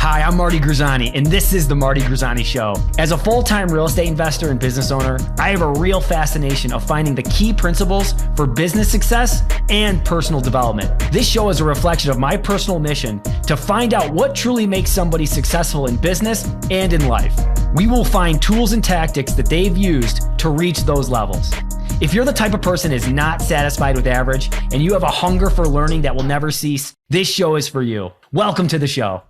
Hi, I'm Marty Grisani, and this is The Marty Grisani Show. As a full-time real estate investor and business owner, I have a real fascination of finding the key principles for business success and personal development. This show is a reflection of my personal mission to find out what truly makes somebody successful in business and in life. We will find tools and tactics that they've used to reach those levels. If you're the type of person is not satisfied with average and you have a hunger for learning that will never cease, this show is for you. Welcome to the show.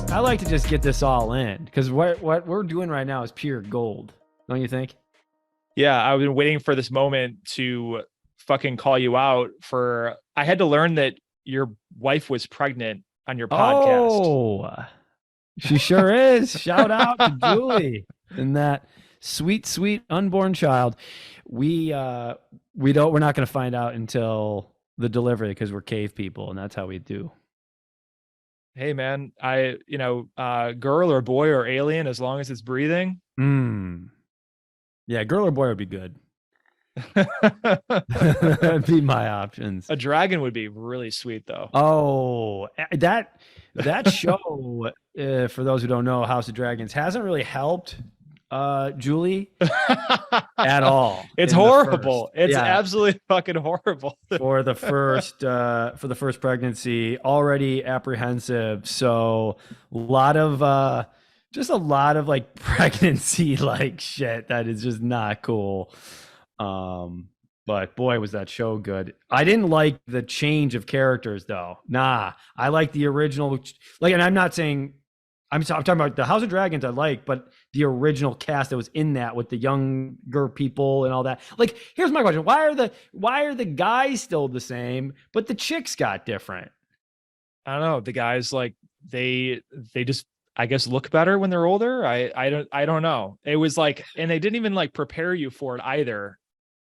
I like to just get this all in because what we're doing right now is pure gold. Don't you think? Yeah, I've been waiting for this moment to fucking call you out for, I had to learn that your wife was pregnant on your podcast. Oh, she sure is. Shout out to Julie and that sweet, sweet unborn child. We're not going to find out until the delivery because we're cave people and that's how we do. Hey man, girl or boy or alien, as long as it's breathing. Yeah, girl or boy would be good. That'd be my options. A dragon would be really sweet though. Oh, that show, for those who don't know, House of Dragons hasn't really helped Julie at all. It's horrible. It's absolutely fucking horrible. for the first pregnancy, already apprehensive. So a lot of like pregnancy like shit that is just not cool. But boy, was that show good. I didn't like the change of characters though. Nah, I like the original. Like, and I'm not saying I'm talking about the House of Dragons I like, but the original cast that was in that with the younger people and all that. Like, here's my question. Why are the guys still the same, but the chicks got different? I don't know. The guys, like, they just, I guess, look better when they're older. I don't know. It was like, and they didn't even like prepare you for it either,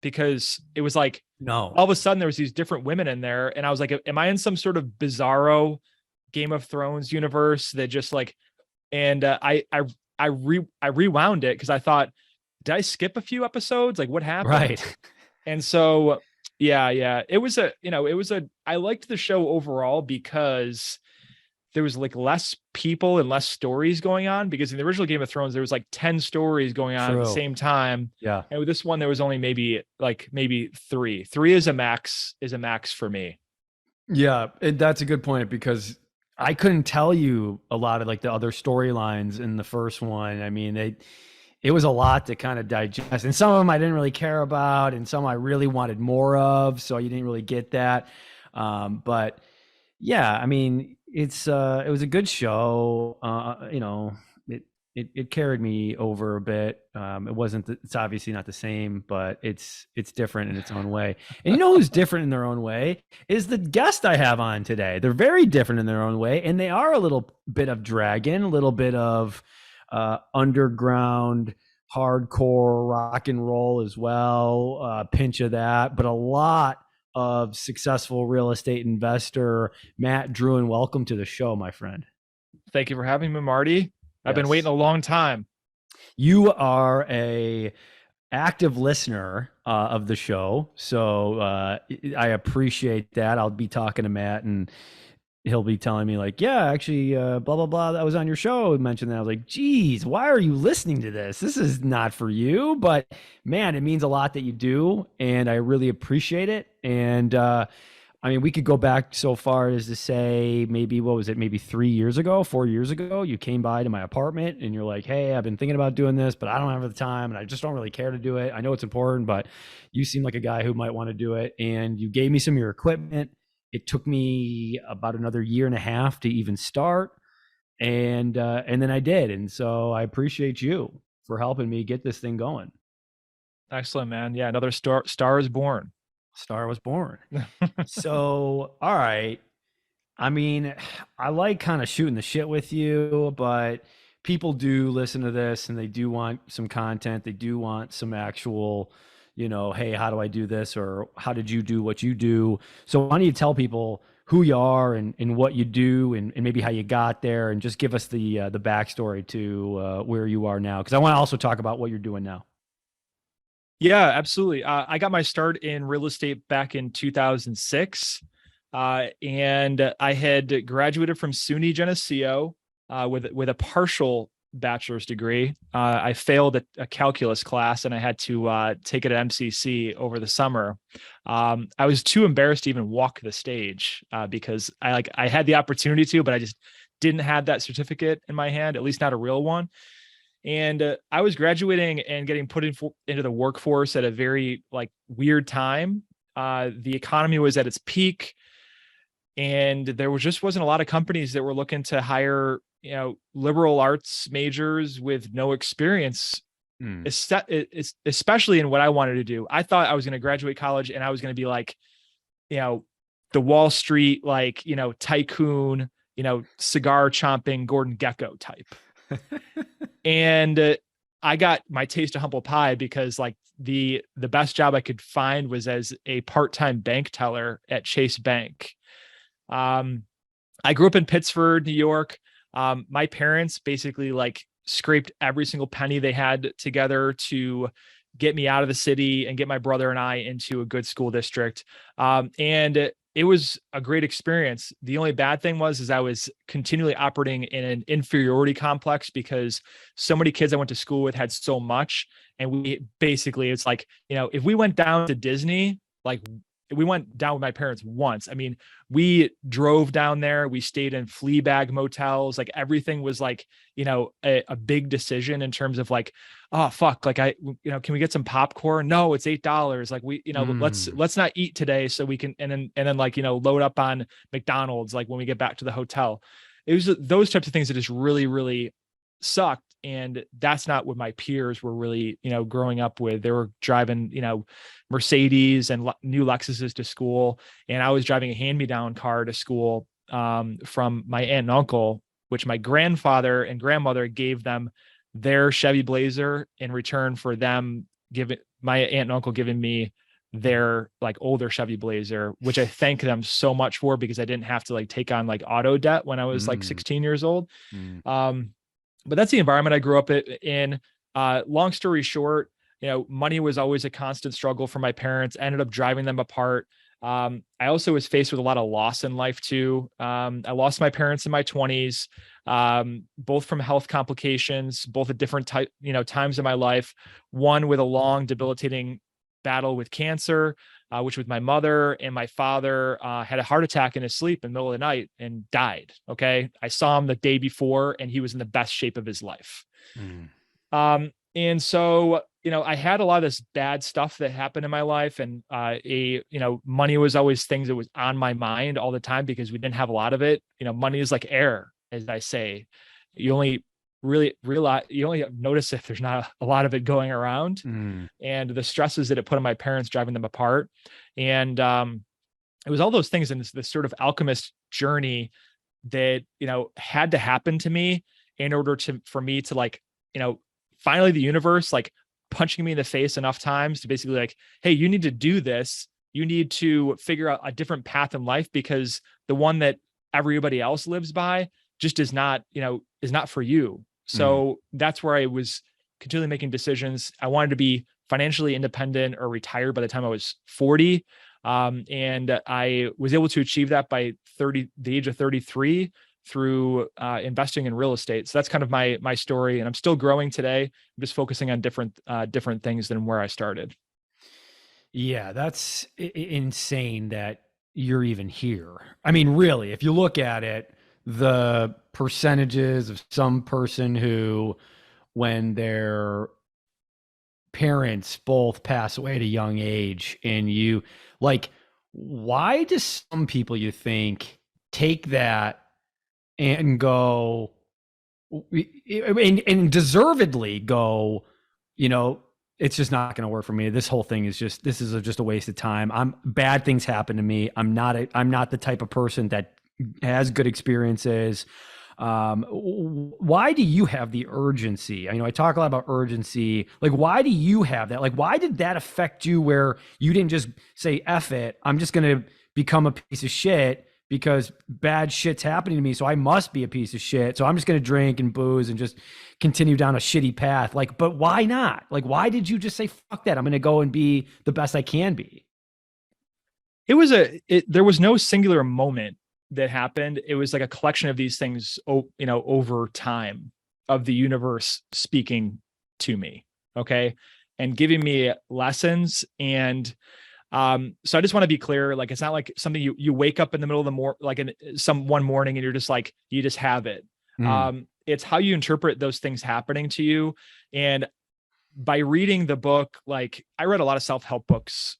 because it was like, no, all of a sudden there was these different women in there. And I was like, am I in some sort of bizarro Game of Thrones universe that just like, and I rewound it because I thought, did I skip a few episodes? Like, what happened? Right. And so, yeah, I liked the show overall because there was like less people and less stories going on, because in the original Game of Thrones, there was like 10 stories going on at the same time. Yeah. And with this one, there was only maybe three. Three is a max for me. Yeah. That's a good point, because I couldn't tell you a lot of like the other storylines in the first one. I mean, it was a lot to kind of digest, and some of them I didn't really care about, and some I really wanted more of. So you didn't really get that. But yeah, I mean, it was a good show. It carried me over a bit. It's obviously not the same, but it's different in its own way. And you know who's different in their own way is the guest I have on today. They're very different in their own way, and they are a little bit of dragon, a little bit of underground hardcore rock and roll as well, a pinch of that, but a lot of successful real estate investor, Matt Drouin. Welcome to the show, my friend. Thank you for having me, Marty. I've been waiting a long time. You are a active listener of the show, so I appreciate that. I'll be talking to Matt, and he'll be telling me like, yeah, actually, blah, blah, blah, that was on your show. I mentioned that. I was like, geez, why are you listening to this? This is not for you. But man, it means a lot that you do, and I really appreciate it. And I mean, we could go back so far as to say maybe, what was it? Maybe 4 years ago, you came by to my apartment and you're like, hey, I've been thinking about doing this, but I don't have the time and I just don't really care to do it. I know it's important, but you seem like a guy who might want to do it. And you gave me some of your equipment. It took me about another 1.5 years to even start. And then I did. And so I appreciate you for helping me get this thing going. Excellent, man. Yeah. Another star is born. Star was born. So, all right. I mean, I like kind of shooting the shit with you, but people do listen to this and they do want some content. They do want some actual, hey, how do I do this? Or how did you do what you do? So why don't you tell people who you are and what you do and maybe how you got there, and just give us the backstory to where you are now. Because I want to also talk about what you're doing now. Yeah, absolutely. I got my start in real estate back in 2006. And I had graduated from SUNY Geneseo with a partial bachelor's degree. I failed a calculus class and I had to take it at MCC over the summer. I was too embarrassed to even walk the stage because I had the opportunity to, but I just didn't have that certificate in my hand, at least not a real one. And I was graduating and getting put into the workforce at a very like weird time. The economy was at its peak, and there wasn't a lot of companies that were looking to hire liberal arts majors with no experience, Mm. especially in what I wanted to do. I thought I was going to graduate college and I was going to be like, you know, the Wall Street, like, tycoon, cigar chomping Gordon Gekko type. And I got my taste of humble pie because like the best job I could find was as a part-time bank teller at Chase Bank. I grew up in Pittsford, New York. My parents basically like scraped every single penny they had together to get me out of the city and get my brother and I into a good school district. And it was a great experience. The only bad thing is I was continually operating in an inferiority complex because so many kids I went to school with had so much. And it's like, if we went down to Disney, like we went down with my parents once. I mean, we drove down there, we stayed in flea bag motels, like everything was like, a big decision in terms of like, oh fuck, like can we get some popcorn? No, it's $8. Like let's not eat today so we can, and then like, load up on McDonald's, like when we get back to the hotel. It was those types of things that just really, really sucked. And that's not what my peers were really, growing up with. They were driving, Mercedes and new Lexuses to school. And I was driving a hand-me-down car to school from my aunt and uncle, which my grandfather and grandmother gave them their Chevy Blazer in return for them giving my aunt and uncle giving me their like older Chevy Blazer, which I thank them so much for because I didn't have to like take on like auto debt when I was like 16 years old. But that's the environment I grew up in. Long story short, money was always a constant struggle for my parents. I ended up driving them apart. I also was faced with a lot of loss in life too. I lost my parents in my 20s, both from health complications, both at different times in my life. One with a long, debilitating battle with cancer, which with my mother, and my father had a heart attack in his sleep in the middle of the night and died. Okay. I saw him the day before and he was in the best shape of his life. And so, I had a lot of this bad stuff that happened in my life, and money was always things that was on my mind all the time because we didn't have a lot of it. Money is like air, as I say. You only really realize, you only notice if there's not a lot of it going around, and the stresses that it put on my parents driving them apart. And it was all those things in this sort of alchemist journey that, had to happen to me in order for me to like, finally the universe, like punching me in the face enough times to basically like, hey, you need to do this. You need to figure out a different path in life because the one that everybody else lives by just is not for you. So that's where I was continually making decisions. I wanted to be financially independent or retired by the time I was 40. And I was able to achieve that by the age of 33 through investing in real estate. So that's kind of my story, and I'm still growing today. I'm just focusing on different things than where I started. Yeah, that's insane that you're even here. I mean, really, if you look at it, the percentages of some person who, when their parents both pass away at a young age, and you like, why do some people, you think, take that and go and deservedly go, it's just not going to work for me. This whole thing is just a waste of time. Bad things happen to me. I'm not the type of person that has good experiences. Why do you have the urgency? I talk a lot about urgency. Like, why do you have that? Like, why did that affect you where you didn't just say, F it, I'm just going to become a piece of shit because bad shit's happening to me, so I must be a piece of shit. So I'm just going to drink and booze and just continue down a shitty path. Like, but why not? Like, why did you just say, fuck that, I'm going to go and be the best I can be? there was no singular moment that happened. It was like a collection of these things, over time, of the universe speaking to me. Okay. And giving me lessons. And so I just want to be clear, like, it's not like something you wake up in the middle of the like some one morning and you're just like, you just have it. Mm. It's how you interpret those things happening to you. And by reading the book, like, I read a lot of self-help books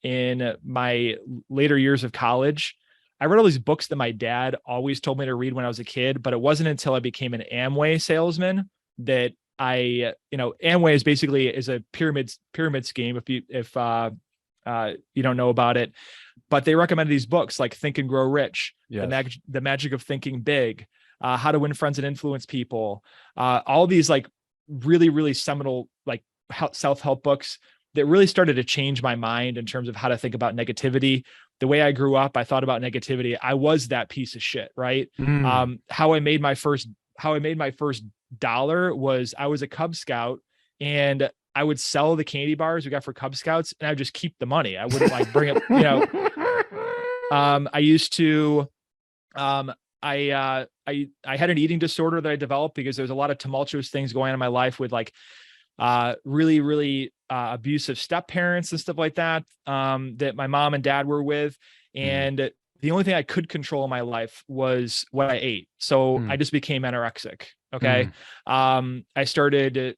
in my later years of college. I read all these books that my dad always told me to read when I was a kid, but it wasn't until I became an Amway salesman that Amway is basically a pyramid scheme. If you don't know about it, but they recommended these books like Think and Grow Rich, Yes. the magic of thinking big, How to Win Friends and Influence People, all these like really, really seminal like self-help books that really started to change my mind in terms of how to think about negativity. The way I grew up, I thought about negativity. I was that piece of shit, right? Mm. How I made my first dollar was I was a Cub Scout, and I would sell the candy bars we got for Cub Scouts, and I would just keep the money. I wouldn't like bring it, I used to, I had an eating disorder that I developed because there's a lot of tumultuous things going on in my life with like really, really abusive step parents and stuff like that, that my mom and dad were with. And the only thing I could control in my life was what I ate. So I just became anorexic. Okay. I started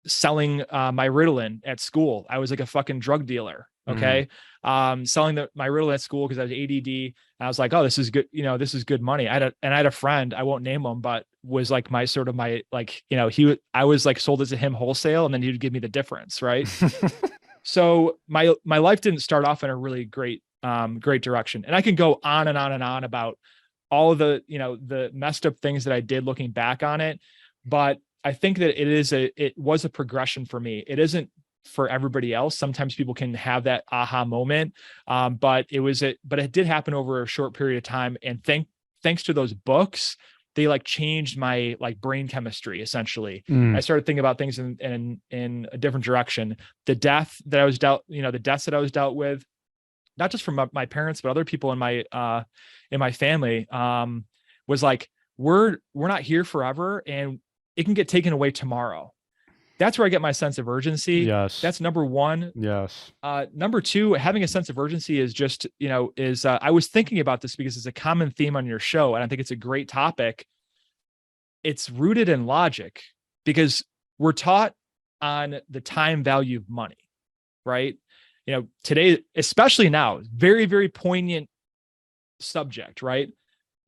selling my Ritalin at school. I was like a fucking drug dealer. Okay. Selling my Ritalin at school because I was ADD. I was like, oh, this is good. This is good money. I had a friend, I won't name him, but was like my I was like sold it to him wholesale, and then he would give me the difference. Right. So my life didn't start off in a really great direction. And I can go on and on and on about all the, the messed up things that I did looking back on it. But I think that it was a progression for me. It isn't for everybody else. Sometimes people can have that aha moment. But it did happen over a short period of time. And thanks to those books, they like changed my like brain chemistry. Essentially, I started thinking about things in a different direction. The deaths that I was dealt with, not just from my parents, but other people in my family, was like, we're not here forever, and it can get taken away tomorrow. That's where I get my sense of urgency. Yes. That's number one. Yes. Number two, having a sense of urgency is just, I was thinking about this because it's a common theme on your show, and I think it's a great topic. It's rooted in logic because we're taught on the time value of money, right? Today, especially now, very, very poignant subject, right?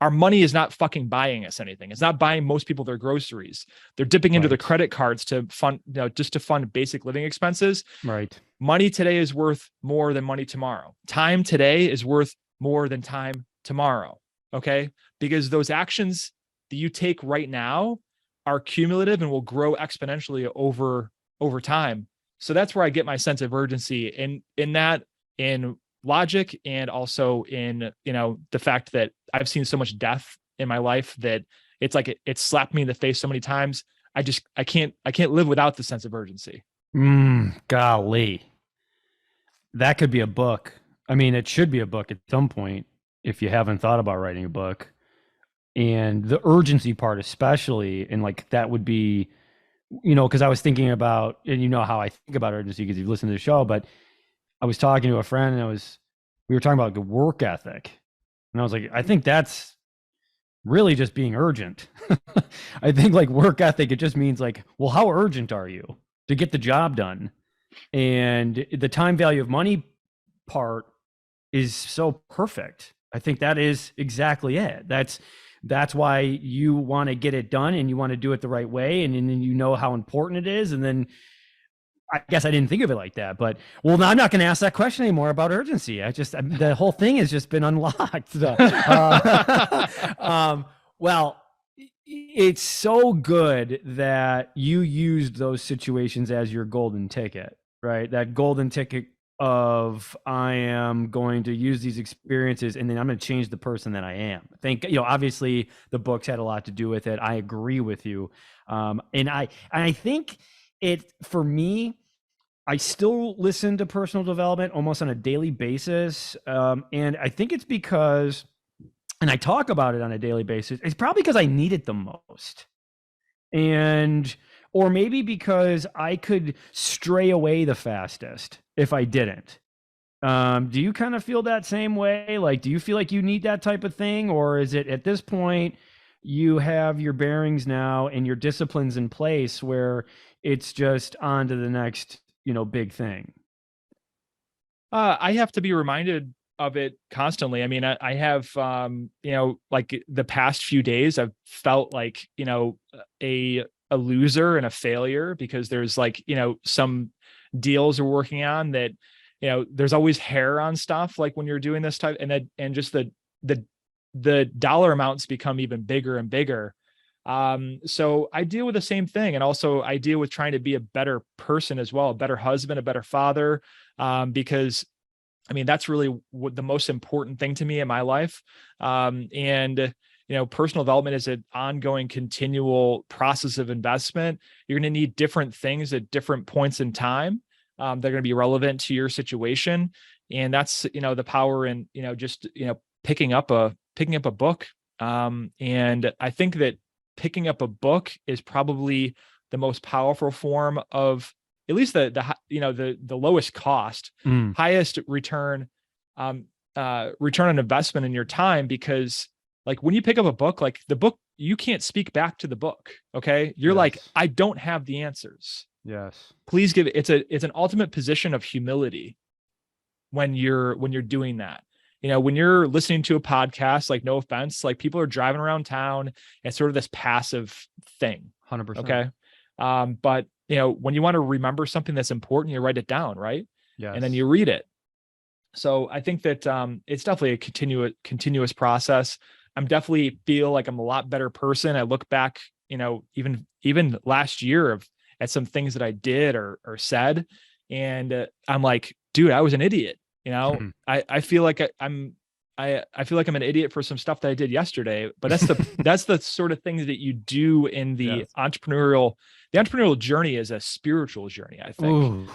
Our money is not fucking buying us anything. It's not buying most people their groceries. They're dipping into the credit cards to fund, just to fund basic living expenses. Right. Money today is worth more than money tomorrow. Time today is worth more than time tomorrow. Okay. Because those actions that you take right now are cumulative and will grow exponentially over time. So that's where I get my sense of urgency in logic, and also in, the fact that I've seen so much death in my life that it's like it slapped me in the face so many times. I can't live without the sense of urgency. Golly. That could be a book. I mean, it should be a book at some point if you haven't thought about writing a book. And the urgency part, especially, and like that would be, because I was thinking about, and you know how I think about urgency because you've listened to the show, but I was talking to a friend and we were talking about the work ethic. And I was like, I think that's really just being urgent. I think like work ethic, it just means like, well, how urgent are you to get the job done? And the time value of money part is so perfect. I think that is exactly it. That's why you want to get it done and you want to do it the right way. And then you know how important it is. And then I guess I didn't think of it like that, but now I'm not going to ask that question anymore about urgency. The whole thing has just been unlocked. Well, it's so good that you used those situations as your golden ticket, right? That golden ticket of I am going to use these experiences and then I'm going to change the person that I am. I think, obviously the books had a lot to do with it. I agree with you. And I think it, for me, I still listen to personal development almost on a daily basis. And I think it's because, and I talk about it on a daily basis, it's probably because I need it the most. And, or maybe because I could stray away the fastest if I didn't. Do you kind of feel that same way? Like, do you feel like you need that type of thing? Or is it at this point, you have your bearings now and your disciplines in place where it's just on to the next, big thing? I have to be reminded of it constantly. I mean, I have, like the past few days, I've felt like, a loser and a failure because there's like, some deals we're working on that, there's always hair on stuff like when you're doing this type, and just the, the dollar amounts become even bigger and bigger. So I deal with the same thing. And also I deal with trying to be a better person as well, a better husband, a better father, because I mean, that's really what the most important thing to me in my life. And personal development is an ongoing, continual process of investment. You're going to need different things at different points in time. They're going to be relevant to your situation. And that's, the power in, just, picking up a book. And I think that picking up a book is probably the most powerful form of at least the lowest cost, Mm, highest return, return on investment in your time. Because like when you pick up a book, like the book, you can't speak back to the book. Okay. You're like, yes. I don't have the answers. Yes. Please give it. It's an ultimate position of humility when you're doing that. When you're listening to a podcast, like no offense, like people are driving around town and sort of this passive thing. 100%. Okay. But when you want to remember something that's important, you write it down, right? And then Yes. you read it. So I think that it's definitely a continuous process. I'm definitely feel like I'm a lot better person. I look back, even last year at some things that I did or said, and I'm like, dude, I was an idiot. I feel like I feel like I'm an idiot for some stuff that I did yesterday, but that's the sort of things that you do in Yes. the entrepreneurial journey is a spiritual journey, I think. Ooh.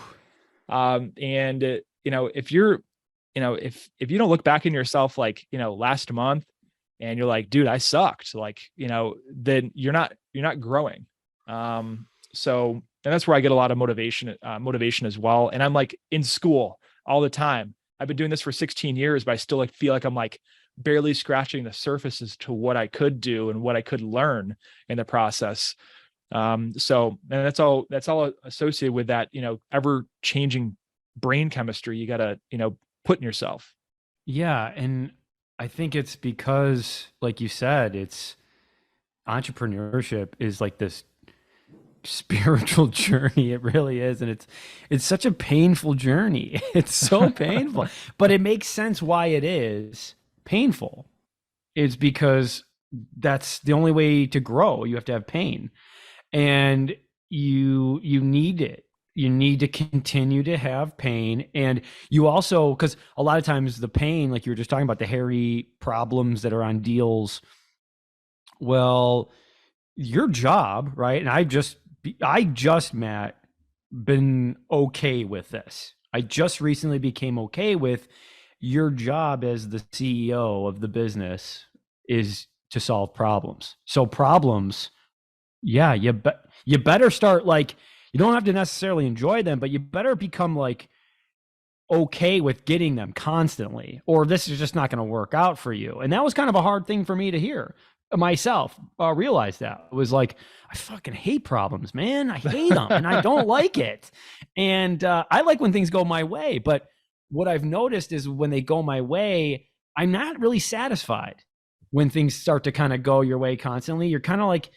And if you're, if you don't look back in yourself, like, last month and you're like, dude, I sucked, like, then you're not growing. So, and that's where I get a lot of motivation as well. And I'm like in school all the time. I've been doing this for 16 years, but I still like feel like I'm like barely scratching the surface as to what I could do and what I could learn in the process. So, and that's all associated with that, ever changing brain chemistry you got to, put in yourself. Yeah. And I think it's because, like you said, it's entrepreneurship is like this spiritual journey. It really is. And it's such a painful journey. It's so painful, but it makes sense why it is painful. It's because that's the only way to grow. You have to have pain. And you need it. You need to continue to have pain. And you also, because a lot of times the pain, like you were just talking about, the hairy problems that are on deals, well, your job, right? And I just, Matt, been okay with this. I just recently became okay with your job as the CEO of the business is to solve problems. So problems, yeah, you better start, like, you don't have to necessarily enjoy them, but you better become like okay with getting them constantly, or this is just not going to work out for you. And that was kind of a hard thing for me to hear myself. Realize that it was like, I fucking hate problems, man. I hate them and I don't like it. And I like when things go my way, but what I've noticed is when they go my way, I'm not really satisfied. When things start to kind of go your way constantly, you're kind of like,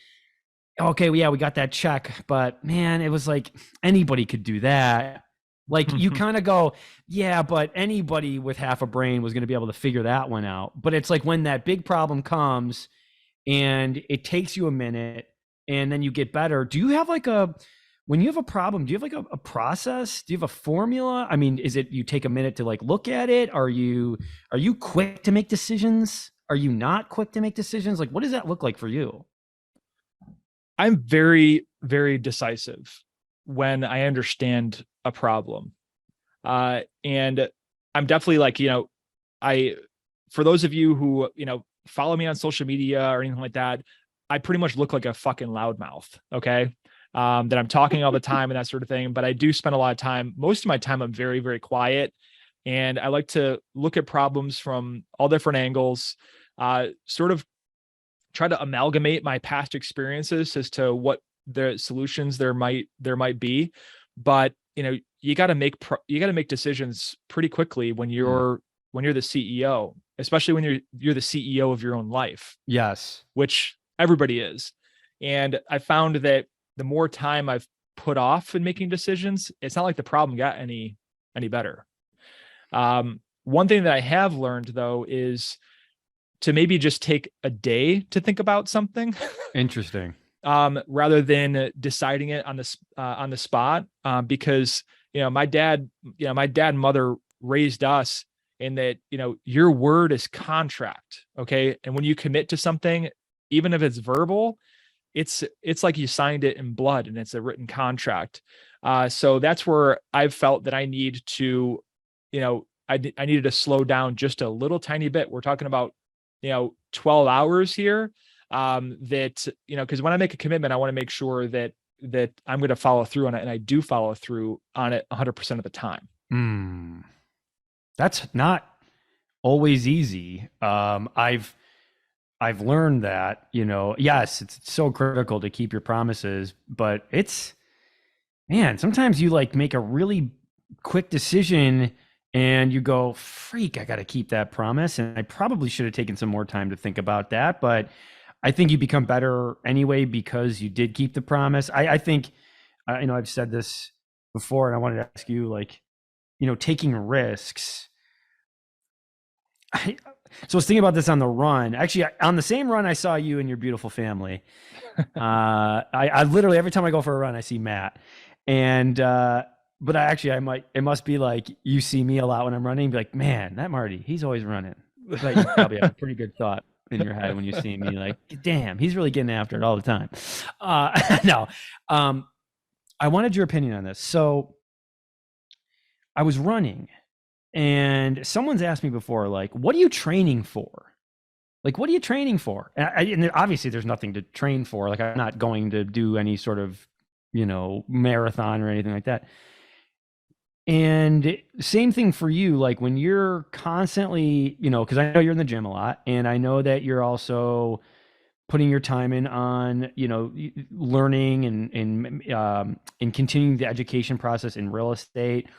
okay, well, yeah, we got that check, but man, it was like anybody could do that. Like you kind of go, yeah, but anybody with half a brain was going to be able to figure that one out. But it's like when that big problem comes and it takes you a minute and then you get better. Do you have like when you have a problem, do you have like a process? Do you have a formula? I mean, is it you take a minute to like look at it? Are you quick to make decisions? Are you not quick to make decisions? Like, what does that look like for you? I'm very, very decisive when I understand a problem. And I'm definitely like, I, for those of you who, follow me on social media or anything like that, I pretty much look like a fucking loudmouth. Okay. That I'm talking all the time and that sort of thing. But I do spend a lot of time, most of my time, I'm very, very quiet. And I like to look at problems from all different angles, sort of try to amalgamate my past experiences as to what the solutions there might be. But you got to make decisions pretty quickly when Mm. you're the CEO, especially when you're the CEO of your own life, Yes. which everybody is. And I found that the more time I've put off in making decisions, it's not like the problem got any better. One thing that I have learned though is to maybe just take a day to think about something, Interesting. rather than deciding it on the spot. Because my dad and mother raised us in that your word is contract, okay? And when you commit to something, even if it's verbal, it's like you signed it in blood and it's a written contract. So that's where I've felt that I need to, I needed to slow down just a little tiny bit. We're talking about 12 hours here. That because when I make a commitment, I want to make sure that I'm going to follow through on it, and I do follow through on it 100% of the time. Mm. That's not always easy. I've learned that, yes, it's so critical to keep your promises, but man, sometimes you like make a really quick decision and you go, freak, I got to keep that promise. And I probably should have taken some more time to think about that. But I think you become better anyway because you did keep the promise. I think, I've said this before and I wanted to ask you, like, taking risks. So I was thinking about this on the run. Actually, on the same run, I saw you and your beautiful family. I literally every time I go for a run, I see Matt, and but it must be like you see me a lot when I'm running. Be like, man, that Marty, he's always running. But you probably have a pretty good thought in your head when you see me, like, damn, he's really getting after it all the time. No, I wanted your opinion on this. So I was running. And someone's asked me before, like, what are you training for? Like, what are you training for? And obviously, there's nothing to train for. Like, I'm not going to do any sort of, marathon or anything like that. And same thing for you. Like, when you're constantly, because I know you're in the gym a lot, and I know that you're also putting your time in on, learning and continuing the education process in real estate.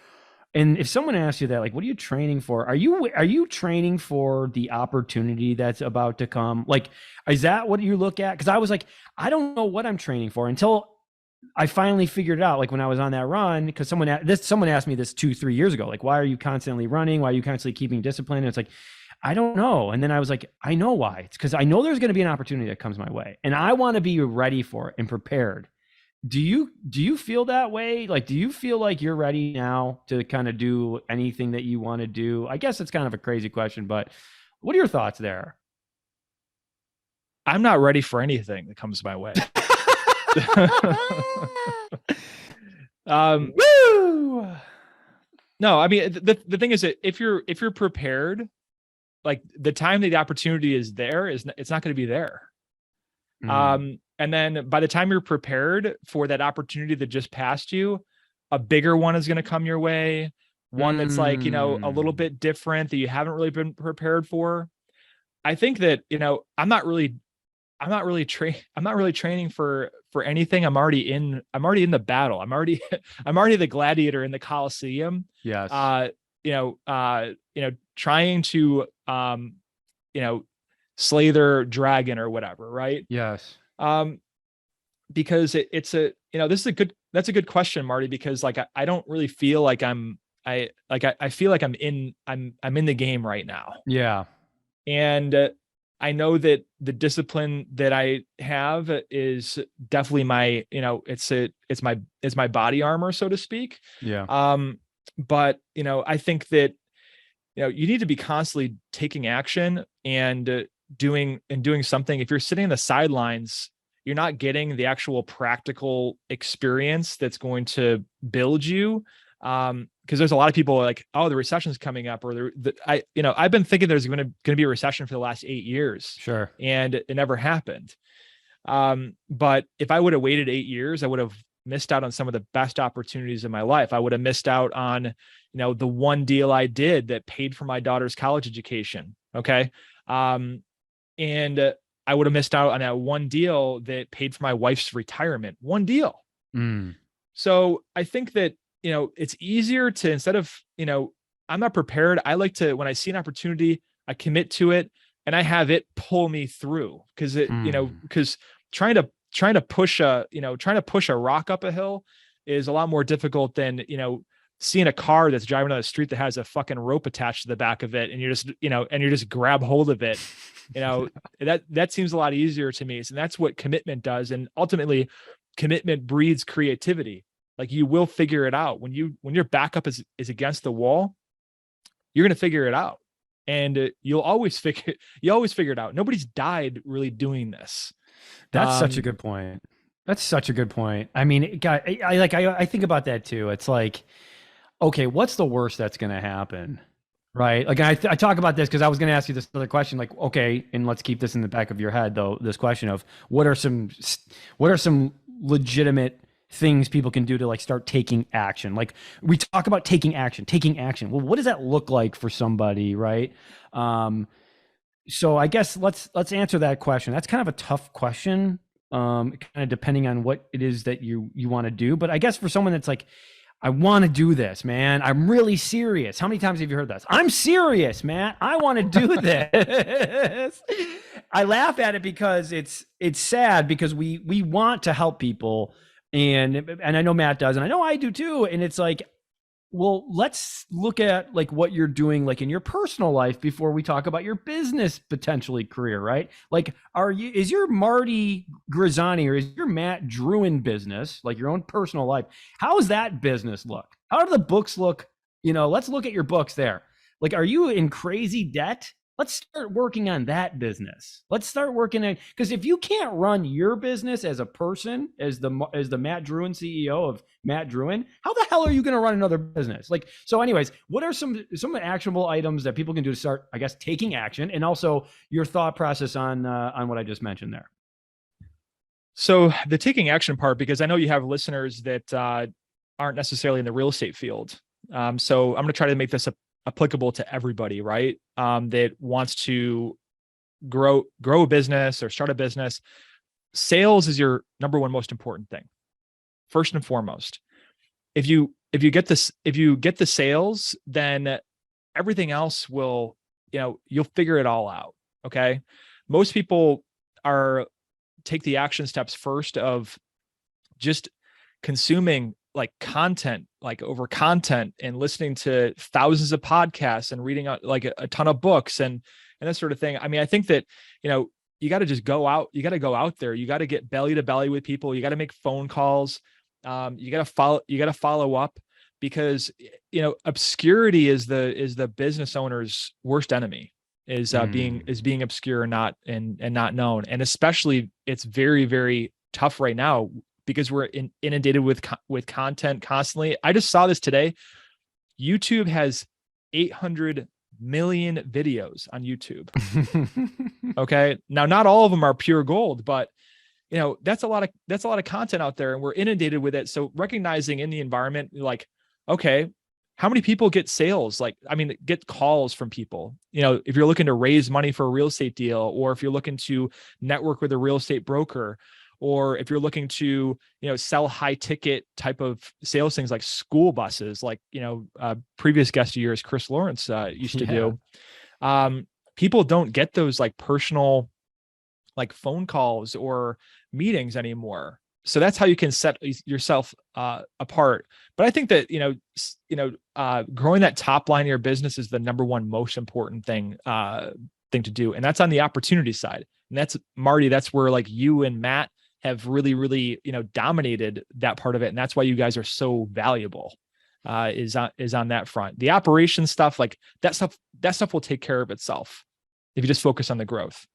And if someone asks you that, like, what are you training for? Are you training for the opportunity that's about to come? Like, is that what you look at? Because I was like, I don't know what I'm training for until I finally figured it out. Like when I was on that run, because someone asked me this 2-3 years ago, like, why are you constantly running? Why are you constantly keeping discipline? And it's like, I don't know. And then I was like, I know why. It's because I know there's going to be an opportunity that comes my way, and I want to be ready for it and prepared. Do you feel that way? Like, do you feel like you're ready now to kind of do anything that you want to do? I guess it's kind of a crazy question, but what are your thoughts there? I'm not ready for anything that comes my way. Woo! No, I mean the thing is that if you're prepared, like the time that the opportunity is there it's not going to be there. And then by the time you're prepared for that opportunity that just passed you, a bigger one is going to come your way. One that's like, a little bit different that you haven't really been prepared for. I think that, I'm not really training for anything. I'm already in the battle. I'm already the gladiator in the Colosseum. Yes. Trying to, slay their dragon or whatever. Right. Yes. Because that's a good question, Marty, because like, I don't really feel like I feel like I'm in the game right now. Yeah. And I know that the discipline that I have is definitely my, it's my body armor, so to speak. Yeah. But I think that, you need to be constantly taking action and doing something. If you're sitting on the sidelines, you're not getting the actual practical experience that's going to build you. Because there's a lot of people like, oh, the recession's coming up, or I've been thinking there's going to be a recession for the last 8 years, Sure. and it never happened. But if I would have waited 8 years, I would have missed out on some of the best opportunities in my life. I would have missed out on, the one deal I did that paid for my daughter's college education. Okay. And I would have missed out on that one deal that paid for my wife's retirement. One deal. Mm. So I think that, it's easier to, instead of, I'm not prepared. I like to, when I see an opportunity, I commit to it and I have it pull me through. Cause because trying to push a rock up a hill is a lot more difficult than, seeing a car that's driving down the street that has a fucking rope attached to the back of it. And you're just grab hold of it. That seems a lot easier to me. So that's what commitment does. And ultimately commitment breeds creativity. Like you will figure it out when your backup is against the wall, you're going to figure it out. And you'll always figure it out. Nobody's died really doing this. That's such a good point. That's such a good point. I mean, I think about that too. It's like, okay, what's the worst that's going to happen? Right. Like I talk about this because I was going to ask you this other question, like, okay, and let's keep this in the back of your head though, this question of what are some legitimate things people can do to like start taking action? Like we talk about taking action. Well, what does that look like for somebody? Right. So I guess let's answer that question. That's kind of a tough question, kind of depending on what it is that you want to do. But I guess for someone that's like, I want to do this, man. I'm really serious. How many times have you heard this? I'm serious, man. I want to do this. I laugh at it because it's sad because we want to help people, and I know Matt does, and I know I do too. And it's like, well, let's look at like what you're doing like in your personal life before we talk about your business potentially career, right? Like, is your Marty Grizzani or is your Matt Drouin business, like your own personal life, how does that business look? How do the books look? Let's look at your books there. Like, are you in crazy debt? Let's start working on that business. Let's start working on, because if you can't run your business as a person, as the Matt Drouin CEO of Matt Drouin, how the hell are you going to run another business? Like, so anyways, what are some actionable items that people can do to start, I guess, taking action, and also your thought process on what I just mentioned there? So the taking action part, because I know you have listeners that aren't necessarily in the real estate field. So I'm going to try to make this applicable to everybody, right? That wants to grow a business or start a business. Sales is your number one most important thing. First and foremost. If you get the sales, then everything else will, you'll figure it all out. Okay. Most people take the action steps first of just consuming like content, like over content, and listening to thousands of podcasts and reading like a ton of books and that sort of thing. I mean, I think that, you got to just go out. You got to go out there. You got to get belly to belly with people. You got to make phone calls. You got to follow up, because, obscurity is the business owner's worst enemy, is being obscure and not known. And especially it's very, very tough right now, because we're inundated with content constantly. I just saw this today. YouTube has 800 million videos on YouTube. Okay. Now, not all of them are pure gold, but that's a lot of content out there, and we're inundated with it. So recognizing in the environment, like, okay, how many people get sales? Get calls from people, if you're looking to raise money for a real estate deal, or if you're looking to network with a real estate broker, or if you're looking to, sell high ticket type of sales things like school buses, like, previous guest of yours, Chris Lawrence, used to do. People don't get those like personal, like phone calls or meetings anymore. So that's how you can set yourself apart. But I think that, growing that top line of your business is the number one most important thing to do. And that's on the opportunity side. And that's, Marty, that's where like you and Matt have really, really, dominated that part of it. And that's why you guys are so valuable, is on that front. The operation stuff, like that stuff will take care of itself if you just focus on the growth.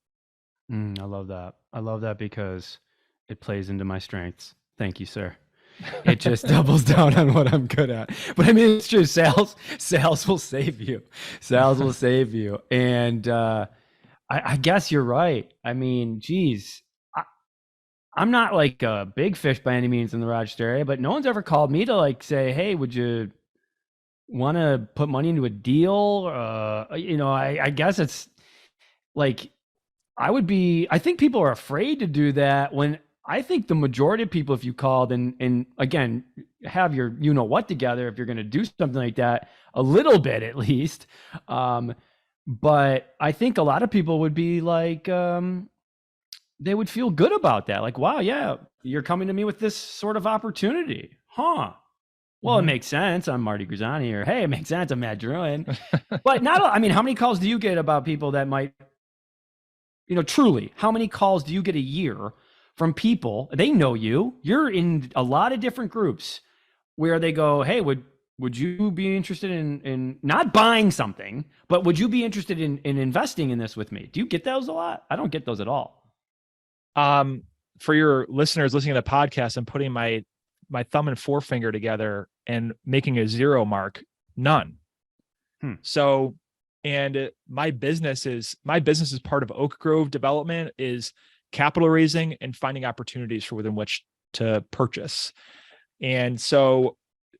I love that. I love that because it plays into my strengths. Thank you, sir. It just doubles down on what I'm good at. But I mean, it's true. Sales will save you. Sales will save you. And I guess you're right. I mean, geez, I'm not like a big fish by any means in the Rochester area, but no one's ever called me to like say, hey, would you want to put money into a deal? I guess it's like I think people are afraid to do that when I think the majority of people, if you called and again, have your, what together, if you're going to do something like that, a little bit at least. But I think a lot of people would be like, they would feel good about that. Like, wow, yeah, you're coming to me with this sort of opportunity. Huh. Well, It makes sense. I'm Marty Grisani, or hey, it makes sense. I'm Matt Drouin. But I mean, how many calls do you get about people that might, truly, how many calls do you get a year from people? They know you. You're in a lot of different groups where they go, hey, would you be interested in not buying something, but would you be interested in investing in this with me? Do you get those a lot? I don't get those at all. For your listeners listening to the podcast, I'm putting my thumb and forefinger together and making a 0 mark. None. So, and my business is part of Oak Grove Development, is capital raising and finding opportunities for within which to purchase. And so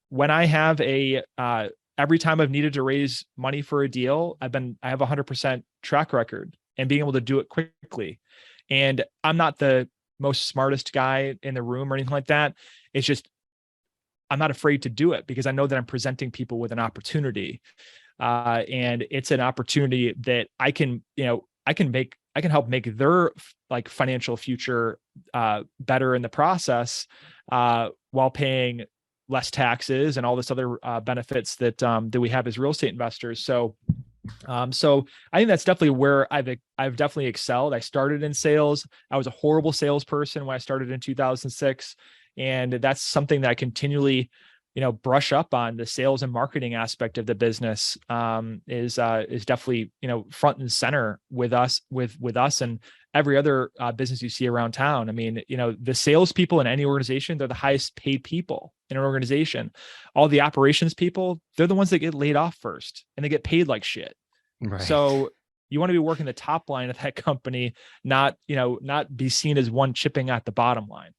when I have every time I've needed to raise money for a deal, I have 100% track record and being able to do it quickly. And I'm not the most smartest guy in the room or anything like that. It's just, I'm not afraid to do it because I know that I'm presenting people with an opportunity. And it's an opportunity that I can help make their like financial future better in the process, while paying less taxes and all this other benefits that we have as real estate investors. So I think that's definitely where I've definitely excelled. I started in sales. I was a horrible salesperson when I started in 2006. And that's something that I continually, brush up on. The sales and marketing aspect of the business is definitely, front and center with us and every other business you see around town. I mean, the salespeople in any organization, they're the highest paid people in an organization. All the operations people, they're the ones that get laid off first and they get paid like shit. Right. So you want to be working the top line of that company, not be seen as one chipping at the bottom line.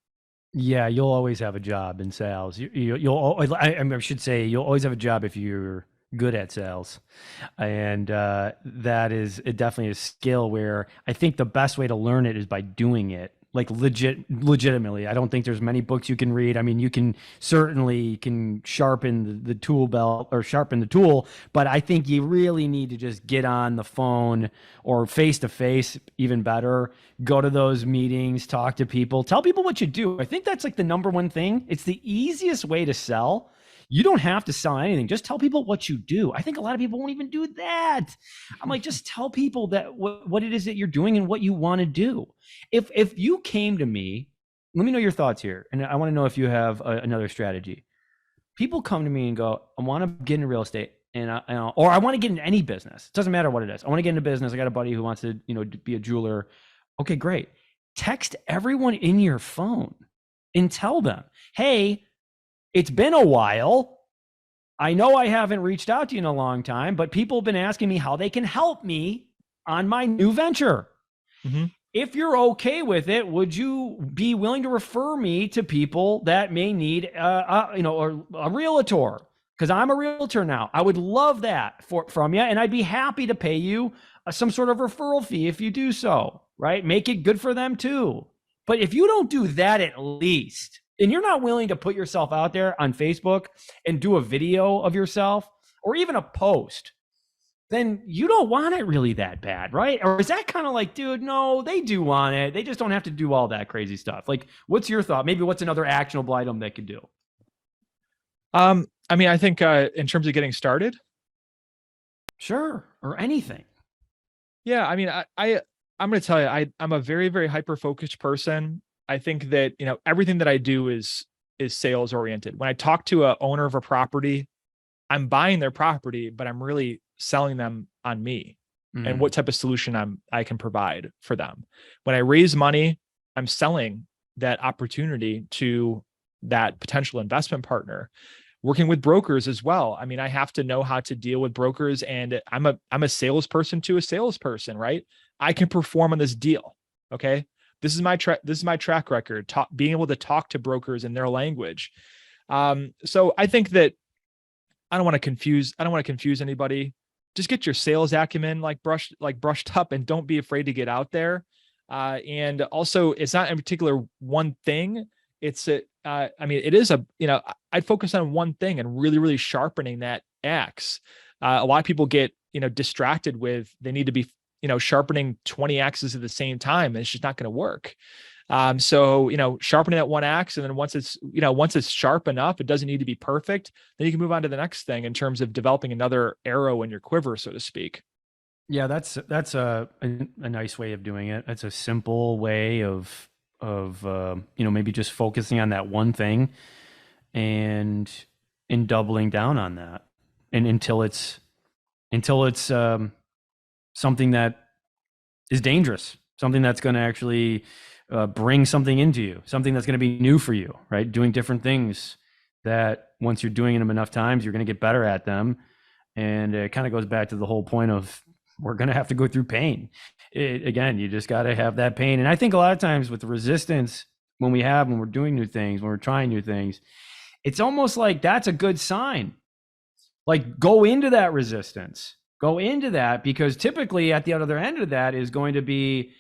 Yeah, you'll always have a job in sales. You'll always, I should say, you'll always have a job if you're good at sales, and that is definitely a skill where I think the best way to learn it is by doing it, like legitimately. I don't think there's many books you can read. I mean, you can certainly sharpen the tool belt or sharpen the tool, but I think you really need to just get on the phone or face to face, even better. Go to those meetings, talk to people, tell people what you do. I think that's like the number one thing. It's the easiest way to sell. You don't have to sell anything. Just tell people what you do. I think a lot of people won't even do that. I'm like, just tell people that what it is that you're doing and what you want to do. If you came to me, let me know your thoughts here. And I want to know if you have another strategy. People come to me and go, I want to get into real estate or I want to get into any business. It doesn't matter what it is. I want to get into business. I got a buddy who wants to, be a jeweler. Okay, great. Text everyone in your phone and tell them, hey, it's been a while. I know I haven't reached out to you in a long time, but people have been asking me how they can help me on my new venture. Mm-hmm. If you're okay with it, would you be willing to refer me to people that may need, or a realtor? Because I'm a realtor now. I would love that from you, and I'd be happy to pay you some sort of referral fee if you do so. Right? Make it good for them too. But if you don't do that at least, and you're not willing to put yourself out there on Facebook and do a video of yourself or even a post, then you don't want it really that bad, right? Or is that kind of like, dude, no, they do want it. They just don't have to do all that crazy stuff. Like, what's your thought? Maybe what's another actionable item they could do? I mean, I think in terms of getting started. Sure. Or anything. Yeah. I mean, I'm going to tell you, I'm a very, very hyper-focused person. I think that, everything that I do is sales oriented. When I talk to a owner of a property, I'm buying their property, but I'm really selling them on me and what type of solution I can provide for them. When I raise money, I'm selling that opportunity to that potential investment partner. Working with brokers as well. I mean, I have to know how to deal with brokers, and I'm a salesperson to a salesperson, right? I can perform on this deal. Okay. This is my track record, being able to talk to brokers in their language. So I think that I don't want to confuse anybody. Just get your sales acumen brushed up, and don't be afraid to get out there. And also, it's not in particular one thing. I mean, it is I'd focus on one thing and really, really sharpening that axe. A lot of people get, distracted with, they need to be, sharpening 20 axes at the same time. And it's just not going to work. So, sharpening that one axe, and then once it's sharp enough, it doesn't need to be perfect. Then you can move on to the next thing in terms of developing another arrow in your quiver, so to speak. Yeah, that's a nice way of doing it. That's a simple way of maybe just focusing on that one thing and doubling down on that, and until it's something that is dangerous, something that's going to actually bring something into you, something that's going to be new for you, right? Doing different things that once you're doing them enough times, you're going to get better at them. And it kind of goes back to the whole point of, we're going to have to go through pain. Again, you just got to have that pain. And I think a lot of times with the resistance, when we're doing new things, when we're trying new things, it's almost like that's a good sign. Like, go into that resistance, go into that, because typically at the other end of that is going to be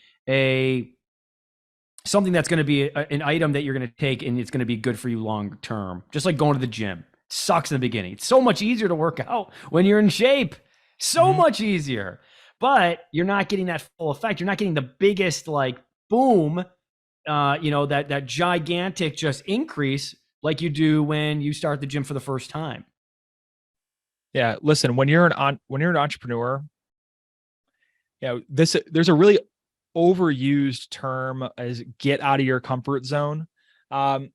something that's going to be an item that you're going to take, and it's going to be good for you long term. Just like going to the gym. It sucks in the beginning. It's so much easier to work out when you're in shape. So much easier. But you're not getting that full effect. You're not getting the biggest, like, boom, that gigantic just increase like you do when you start the gym for the first time. Yeah. Listen, when you're an entrepreneur, there's a really overused term as get out of your comfort zone. I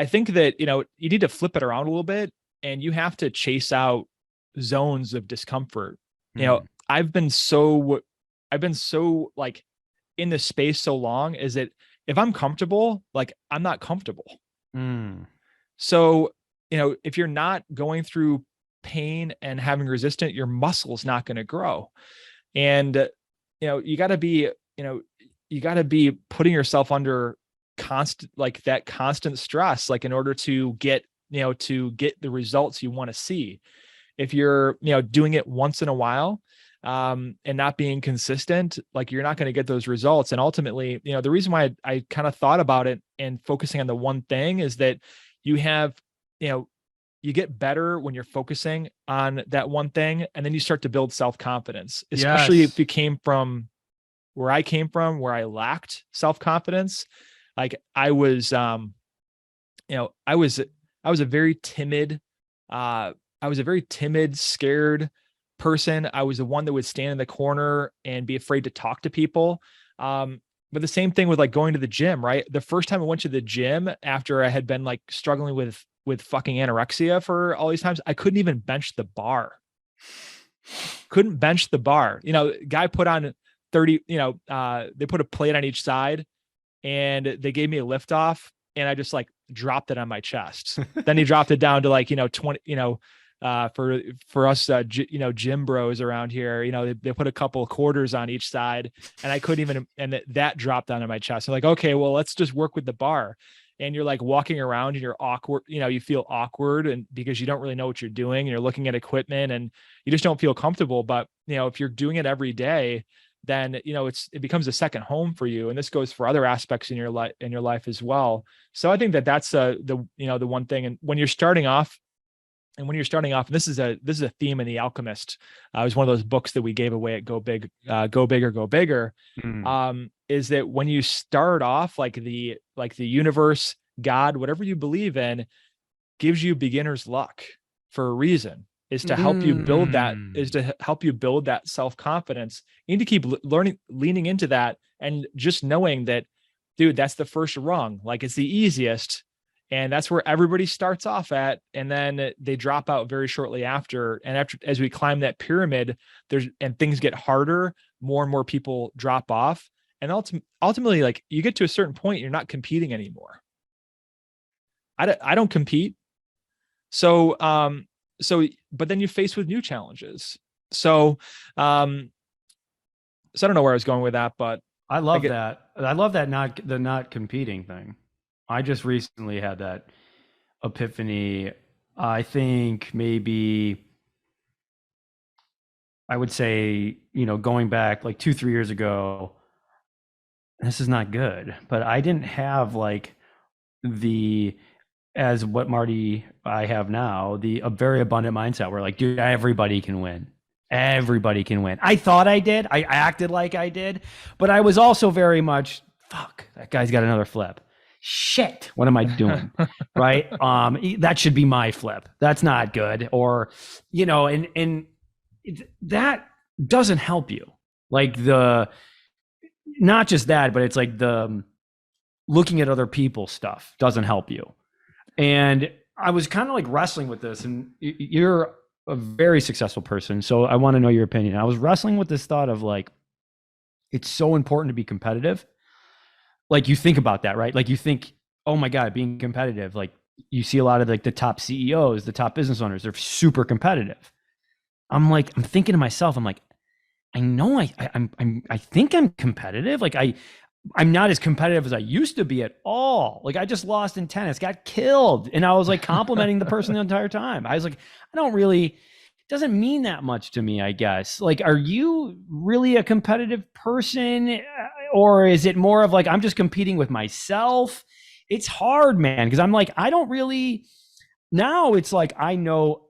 think that, you need to flip it around a little bit, and you have to chase out zones of discomfort. I've been so like in this space so long, is that if I'm comfortable, like, I'm not comfortable. So, if you're not going through pain and having resistance, your muscle's not going to grow. And, you got to be, putting yourself under constant stress, like, in order to get the results you want to see. If you're, doing it once in a while, and not being consistent, like, you're not going to get those results. And ultimately, the reason why I kind of thought about it and focusing on the one thing is that you have, you get better when you're focusing on that one thing, and then you start to build self-confidence, especially if you came from where I came from, where I lacked self-confidence. Like, I was a very timid, scared person. I was the one that would stand in the corner and be afraid to talk to people. But the same thing with, like, going to the gym, right? The first time I went to the gym after I had been, like, struggling with fucking anorexia for all these times, I couldn't even bench the bar. Couldn't bench the bar. Guy put on 30, they put a plate on each side, and they gave me a lift off, and I just, like, dropped it on my chest. Then he dropped it down to, like, 20, for us, gym bros around here, they put a couple of quarters on each side, and I couldn't even, and that dropped down on my chest. I'm like, okay, well, let's just work with the bar. And you're, like, walking around, and you're awkward, you feel awkward, and because you don't really know what you're doing, and you're looking at equipment, and you just don't feel comfortable. But, if you're doing it every day, then, it becomes a second home for you. And this goes for other aspects in your life as well. So I think that that's the one thing. And when you're starting off, and this is a theme in The Alchemist. It was one of those books that we gave away at Go Big, Go Bigger, Go Bigger. Is that when you start off, like, the universe, God, whatever you believe in, gives you beginner's luck for a reason, is to help you build that self-confidence. You need to keep leaning into that, and just knowing that, dude, that's the first rung. Like, it's the easiest. And that's where everybody starts off at, and then they drop out very shortly after. And as we climb that pyramid, and things get harder, more and more people drop off. And ultimately, like, you get to a certain point, you're not competing anymore. I don't compete. So, but then you're faced with new challenges. So, um, so I don't know where I was going with that, but I I love get, that. I love that not competing thing. I just recently had that epiphany. I think maybe I would say, going back like 2, 3 years ago, this is not good. But I didn't have like the as what Marty I have now, the a very abundant mindset where like, dude, everybody can win. Everybody can win. I thought I did. I acted like I did, but I was also very much, fuck, that guy's got another flip. Shit, what am I doing? Right? That should be my flip. That's not good. Or, and that doesn't help you. Like the not just that, but it's like the looking at other people's stuff doesn't help you. And I was kind of like wrestling with this, and you're a very successful person, so I want to know your opinion. I was wrestling with this thought of like, it's so important to be competitive. Like you think about that, right? Like you think, oh my God, being competitive. Like you see a lot of like the top CEOs, the top business owners, they're super competitive. I'm thinking to myself, I'm like, I know I think I'm competitive. Like I'm not as competitive as I used to be at all. Like I just lost in tennis, got killed. And I was like complimenting the person the entire time. I was like, I don't really, it doesn't mean that much to me, I guess. Like, are you really a competitive person? Or is it more of like, I'm just competing with myself? It's hard, man. Cause I'm like, I don't really, now it's like, I know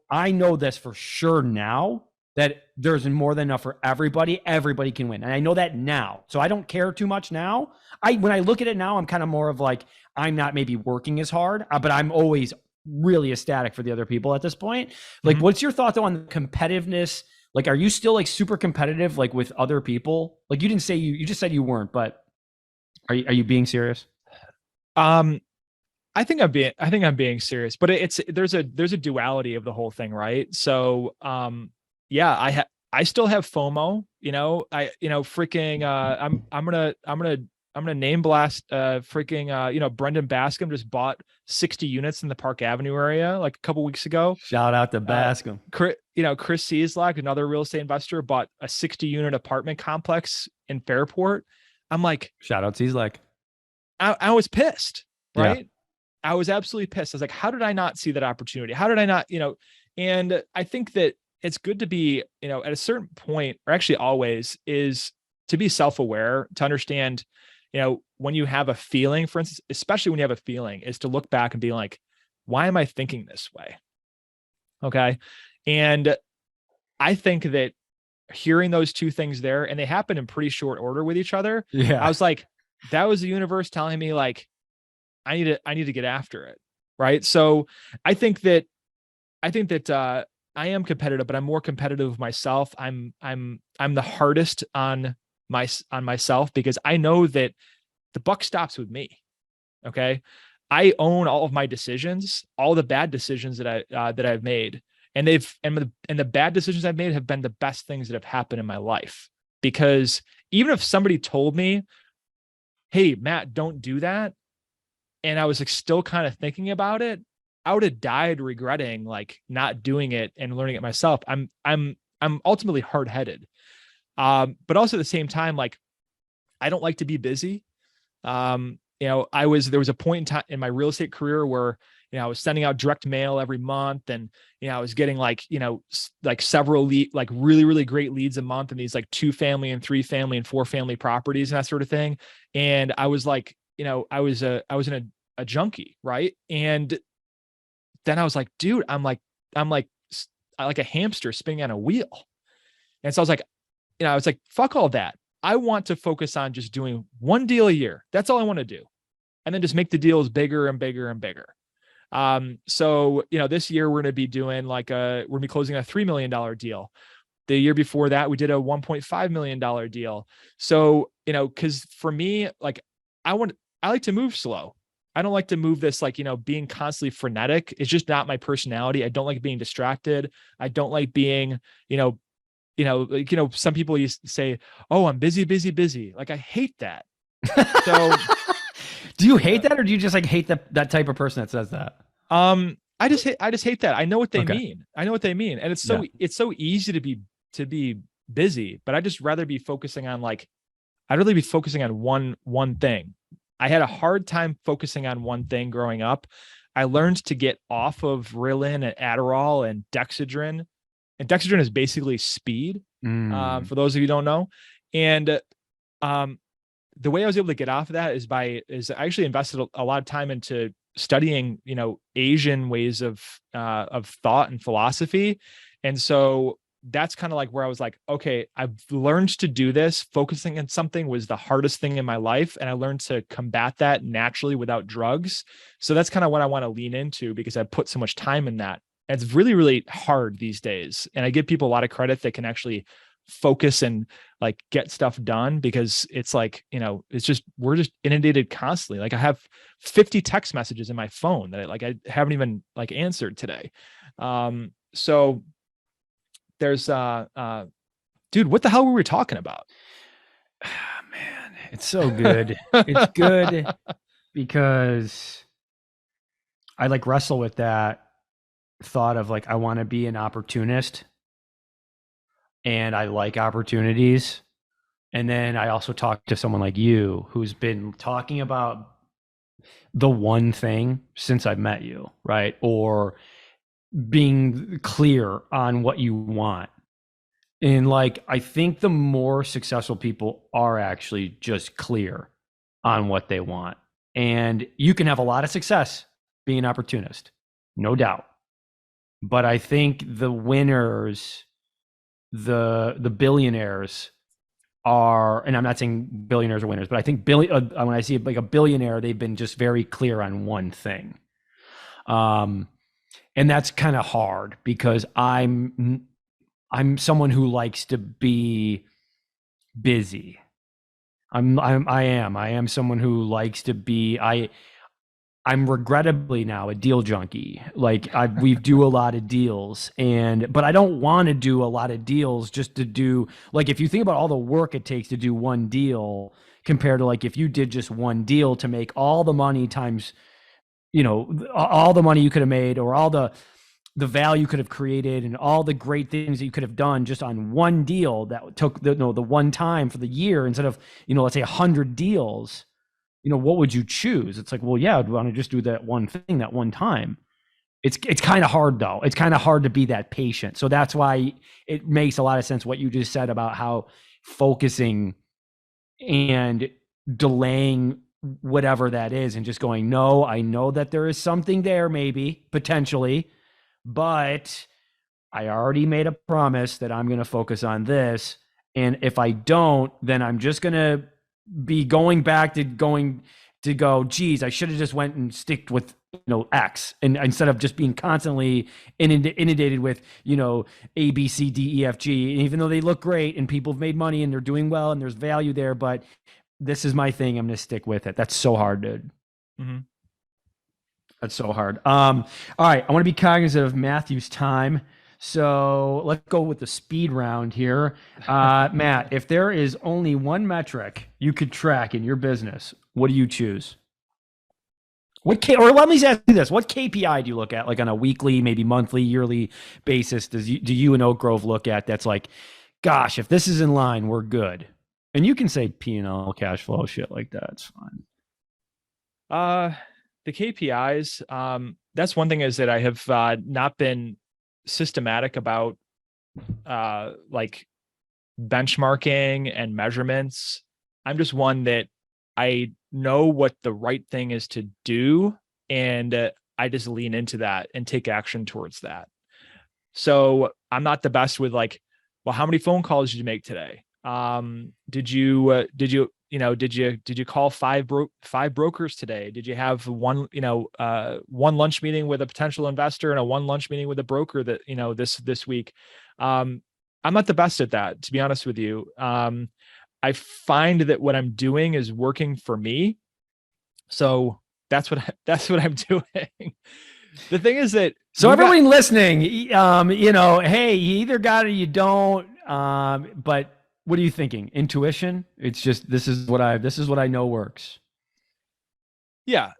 this for sure now that there's more than enough for everybody. Everybody can win. And I know that now. So I don't care too much now. When I look at it now, I'm kind of more of like, I'm not maybe working as hard, but I'm always really ecstatic for the other people at this point. Like, Mhm. what's your thought though on the competitiveness? Like, are you still like super competitive, like with other people? Like you didn't say you just said you weren't, but are you being serious? um, I think I'm being serious, but there's a duality of the whole thing, right? So, yeah, I still have FOMO, freaking, I'm gonna name blast, freaking, Brendan Bascom just bought 60 units in the Park Avenue area like a couple weeks ago. Shout out to Uh, Bascom. Chris Cieslak, another real estate investor, bought a 60 unit apartment complex in Fairport. I'm like, Shout out to he's like, I was pissed, yeah. right? I was absolutely pissed. I was like, how did I not see that opportunity? How did I not, and I think that it's good to be, at a certain point, or actually always, is to be self-aware, to understand, when you have a feeling, for instance, especially when you have a feeling, is to look back and be like, why am I thinking this way? Okay. And I think that hearing those two things there, and they happen in pretty short order with each other, I Yeah. was like, that was the universe telling me like, I need to get after it. Right. So I think that I am competitive, but I'm more competitive with myself. I'm the hardest on myself because I know that the buck stops with me. Okay. I own all of my decisions, all the bad decisions that I've made. And the bad decisions I've made have been the best things that have happened in my life. Because even if somebody told me, hey, Matt, don't do that, and I was like still kind of thinking about it, I would have died regretting like not doing it and learning it myself. I'm ultimately hard-headed. But also at the same time, like I don't like to be busy. There was a point in time in my real estate career where, I was sending out direct mail every month, and, I was getting like, like several like really, really great leads a month, and these like 2-family and 3-family and 4-family properties and that sort of thing. And I was like, I was in a junkie. Right. And then I was like, dude, I'm like, I like a hamster spinning on a wheel. And so I was like, I was like, fuck all that. I want to focus on just doing one deal a year. That's all I want to do. And then just make the deals bigger and bigger and bigger. So, this year we're going to be doing we're going to be closing a $3 million deal. The year before that, we did a $1.5 million deal. So, cause for me, like I like to move slow. I don't like to move this, like, being constantly frenetic. It's just not my personality. I don't like being distracted. I don't like being, some people used to say, oh, I'm busy, busy, busy. Like, I hate that. So Do you hate that, or do you just like hate that type of person that says that? I just hate that. I know what they Okay. mean. I know what they mean. And Yeah. it's so easy to be busy, but I just rather be focusing on like I'd really be focusing on one thing. I had a hard time focusing on one thing growing up. I learned to get off of Ritalin and Adderall and Dexedrine. And Dexedrine is basically speed, Mm. for those of you who don't know. And um, the way I was able to get off of that is I actually invested a lot of time into studying, Asian ways of thought and philosophy. And so that's kind of like where I was like, okay, I've learned to do this. Focusing on something was the hardest thing in my life. And I learned to combat that naturally without drugs. So that's kind of what I want to lean into because I put so much time in that. And it's really, really hard these days. And I give people a lot of credit that can actually focus and like get stuff done because it's like, it's just, we're just inundated constantly. Like I have 50 text messages in my phone that I haven't even like answered today. So there's dude, what the hell were we talking about? Man, it's so good. It's good because I like wrestle with that thought of like I want to be an opportunist and I like opportunities. And then I also talk to someone like you who's been talking about the one thing since I met you, right? Or being clear on what you want. And like, I think the more successful people are actually just clear on what they want. And you can have a lot of success being an opportunist, no doubt. But I think the winners, the billionaires are, and I'm not saying billionaires are winners, but I think when I see like a billionaire, they've been just very clear on one thing. And that's kind of hard because I'm someone who likes to be busy. I am someone who likes to be. I'm regrettably now a deal junkie. Like we do a lot of deals, but I don't want to do a lot of deals just to do. Like if you think about all the work it takes to do one deal compared to like if you did just one deal to make all the money times, all the money you could have made or all the value you could have created and all the great things that you could have done just on one deal that took the one time for the year instead of let's say 100 deals. What would you choose? It's like, well, yeah, I'd want to just do that one thing that one time. It's kind of hard though. It's kind of hard to be that patient. So that's why it makes a lot of sense what you just said about how focusing and delaying whatever that is and just going, no, I know that there is something there, maybe potentially, but I already made a promise that I'm going to focus on this. And if I don't, then I'm just going to be going back to go, geez, I should have just went and sticked with, X. And instead of just being constantly inundated with, A, B, C, D, E, F, G, and even though they look great and people have made money and they're doing well and there's value there, but this is my thing. I'm going to stick with it. That's so hard, dude. Mm-hmm. That's so hard. All right. I want to be cognizant of Matthew's time. So let's go with the speed round here. Matt, if there is only one metric you could track in your business, what do you choose? Or let me ask you this: what KPI do you look at, like on a weekly, maybe monthly, yearly basis? Do you and Oak Grove look at that's like, gosh, if this is in line, we're good. And you can say P&L, cash flow, shit like that. It's fine. The KPIs, that's one thing is that I have not been systematic about like benchmarking and measurements. I'm just one that I know what the right thing is to do, and I just lean into that and take action towards that. So I'm not the best with like, well, how many phone calls did you make today? Did you call five brokers today? Did you have one lunch meeting with a potential investor and a one lunch meeting with a broker that, this week? I'm not the best at that, to be honest with you. I find that what I'm doing is working for me. So that's what I'm doing. The thing is that so everyone listening, hey, you either got it or you don't. But what are you thinking? Intuition? It's just this is what I know works.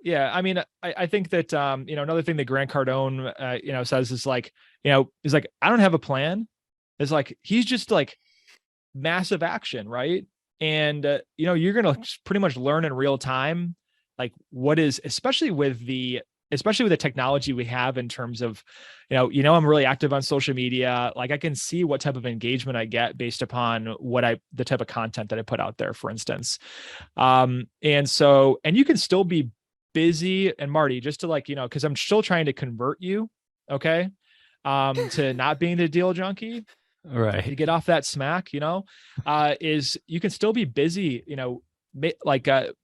Yeah. I mean, I think that, another thing that Grant Cardone, says is like, I don't have a plan. It's like, he's just like massive action. Right. And, you're going to pretty much learn in real time, like what is, especially with the technology we have in terms of, I'm really active on social media. Like I can see what type of engagement I get based upon the type of content that I put out there, for instance. And you can still be busy. And Marty, just to because I'm still trying to convert you, okay, to not being the deal junkie, to Right. get off that smack, is you can still be busy,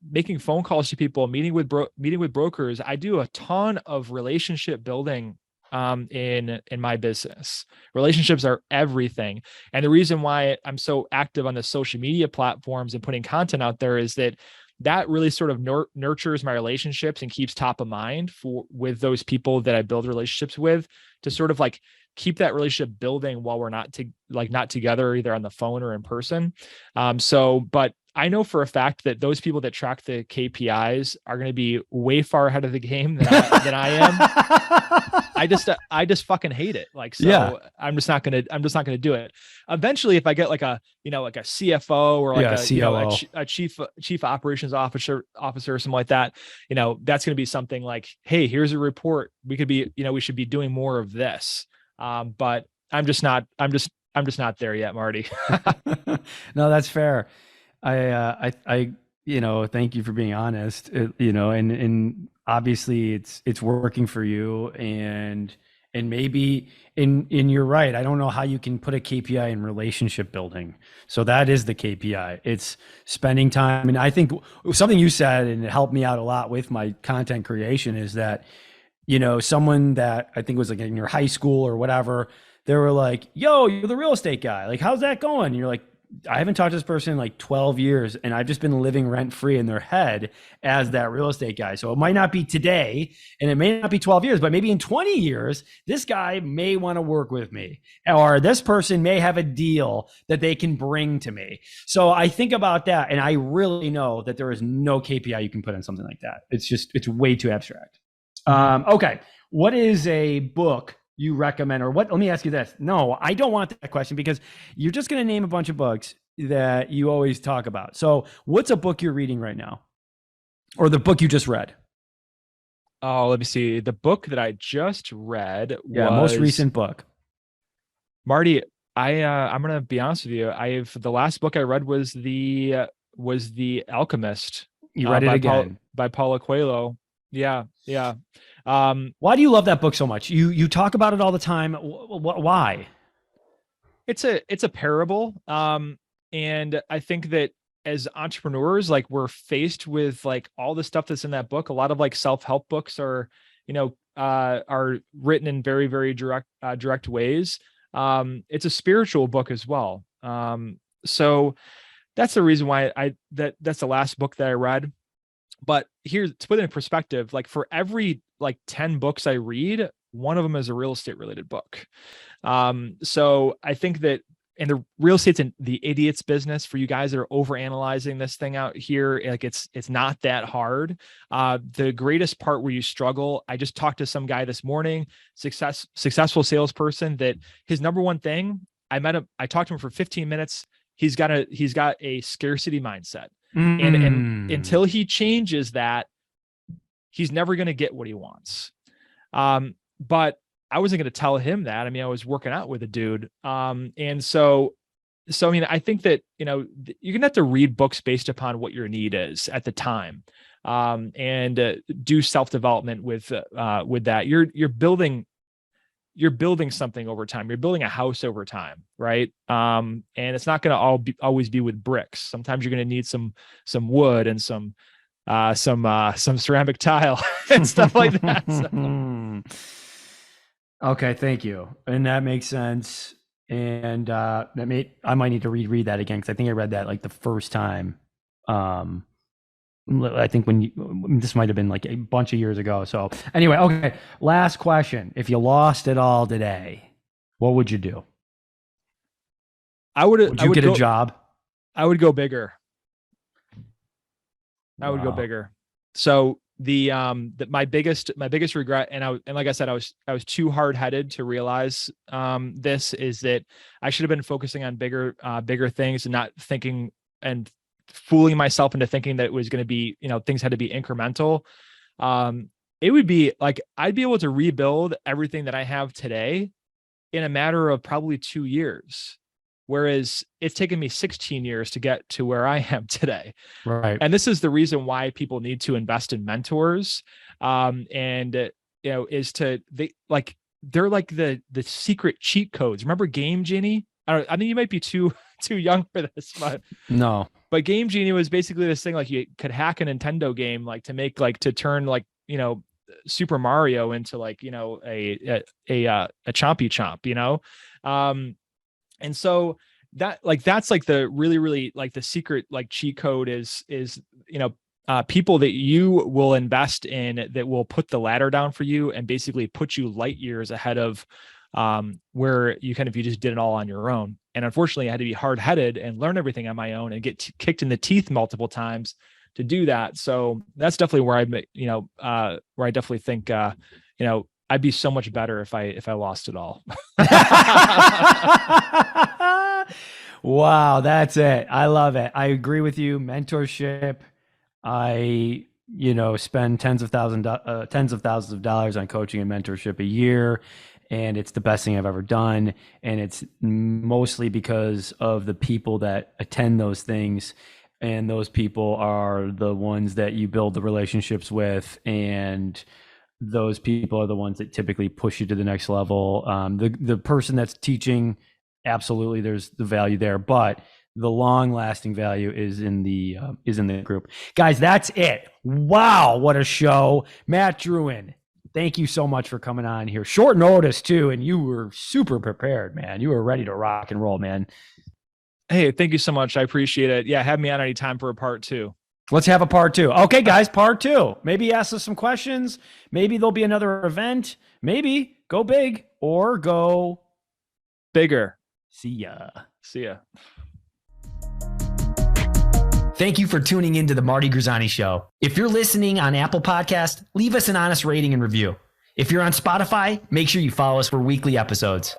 making phone calls to people, meeting with brokers. I do a ton of relationship building in my business. Relationships are everything. And the reason why I'm so active on the social media platforms and putting content out there is that really sort of nurtures my relationships and keeps top of mind with those people that I build relationships with, to sort of like keep that relationship building while we're not together, either on the phone or in person. But I know for a fact that those people that track the KPIs are going to be way far ahead of the game than I am. I just fucking hate it. Like, so Yeah. I'm just not gonna do it. Eventually, if I get like a CFO or like Yeah. COO. a chief operations officer or something like that, that's gonna be something like, hey, here's a report. We should be doing more of this. But I'm just not there yet, Marty. No, that's fair. Thank you for being honest. And obviously it's working for you, and maybe and you're right. I don't know how you can put a KPI in relationship building. So that is the KPI. It's spending time. And I think something you said, and it helped me out a lot with my content creation, is that, someone that I think was like in your high school or whatever, they were like, yo, you're the real estate guy. Like, how's that going? And you're like, I haven't talked to this person in like 12 years, and I've just been living rent free in their head as that real estate guy. So it might not be today, and it may not be 12 years, but maybe in 20 years, this guy may want to work with me, or this person may have a deal that they can bring to me. So I think about that, and I really know that there is no KPI you can put on something like that. It's way too abstract. Okay. What is a book you recommend, or what? Let me ask you this. No, I don't want that question, because you're just going to name a bunch of books that you always talk about. So what's a book you're reading right now, or the book you just read? Oh, let me see. The book that I just read Yeah. Most was recent book. Marty. I'm gonna be honest with you. The last book I read was the Alchemist, You read it again. by Paulo Coelho. Yeah. Why do you love that book so much? You talk about it all the time. Why? It's a parable. And I think that as entrepreneurs, like, we're faced with like all the stuff that's in that book. A lot of like self-help books are written in very, very direct ways. It's a spiritual book as well. So that's the reason why that's the last book that I read. But here, to put it in perspective, like for every like 10 books I read, one of them is a real estate related book. So I think that, and the real estate's in the idiot's business. For you guys that are overanalyzing this thing out here, like it's not that hard. The greatest part where you struggle, I just talked to some guy this morning, successful salesperson, that his number one thing, I talked to him for 15 minutes. He's got a scarcity mindset. And until he changes that, he's never going to get what he wants. But I wasn't going to tell him that. I mean, I was working out with a dude. And so, I mean, I think that, you're going to have to read books based upon what your need is at the time. And do self-development with that. You're building something over time. You're building a house over time, right? And it's not going to always be with bricks. Sometimes you're going to need some wood and some ceramic tile and stuff like that. So. Okay, thank you, and that makes sense. And I might need to reread that again, because I think I read that like the first time. I think this might have been like a bunch of years ago. So anyway, okay. Last question. If you lost it all today, what would you do? Would you get a job? I would go bigger. I would go bigger. So my biggest regret, and like I said, I was too hard-headed to realize this, is that I should have been focusing on bigger things and not thinking and fooling myself into thinking that it was going to be, things had to be incremental. It would be like I'd be able to rebuild everything that I have today in a matter of probably 2 years, whereas it's taken me 16 years to get to where I am today. Right. And this is the reason why people need to invest in mentors. Is they're like the secret cheat codes. Remember Game Genie? I think you might be too young for this, but Game Genie was basically this thing, like you could hack a Nintendo game, like to turn Super Mario into a chompy chomp, and so that's like the really, really like the secret like cheat code is people that you will invest in that will put the ladder down for you and basically put you light years ahead of where you just did it all on your own. And unfortunately, I had to be hard-headed and learn everything on my own and get kicked in the teeth multiple times to do that. So that's definitely where I definitely think I'd be so much better if I lost it all. Wow, that's it. I love it. I agree with you. Mentorship. I spend tens of thousands of dollars on coaching and mentorship a year, and it's the best thing I've ever done. And it's mostly because of the people that attend those things. And those people are the ones that you build the relationships with. And those people are the ones that typically push you to the next level. The person that's teaching, absolutely, there's the value there, but the long lasting value is in the group. Guys, that's it. Wow, what a show. Matt Drouin, thank you so much for coming on here. Short notice too, and you were super prepared, man. You were ready to rock and roll, man. Hey, thank you so much. I appreciate it. Yeah, have me on any time for a part 2. Let's have a part 2. Okay, guys, part 2. Maybe ask us some questions. Maybe there'll be another event. Maybe go big or go bigger. See ya. Thank you for tuning into the Marty Grisani Show. If you're listening on Apple Podcast, leave us an honest rating and review. If you're on Spotify, make sure you follow us for weekly episodes.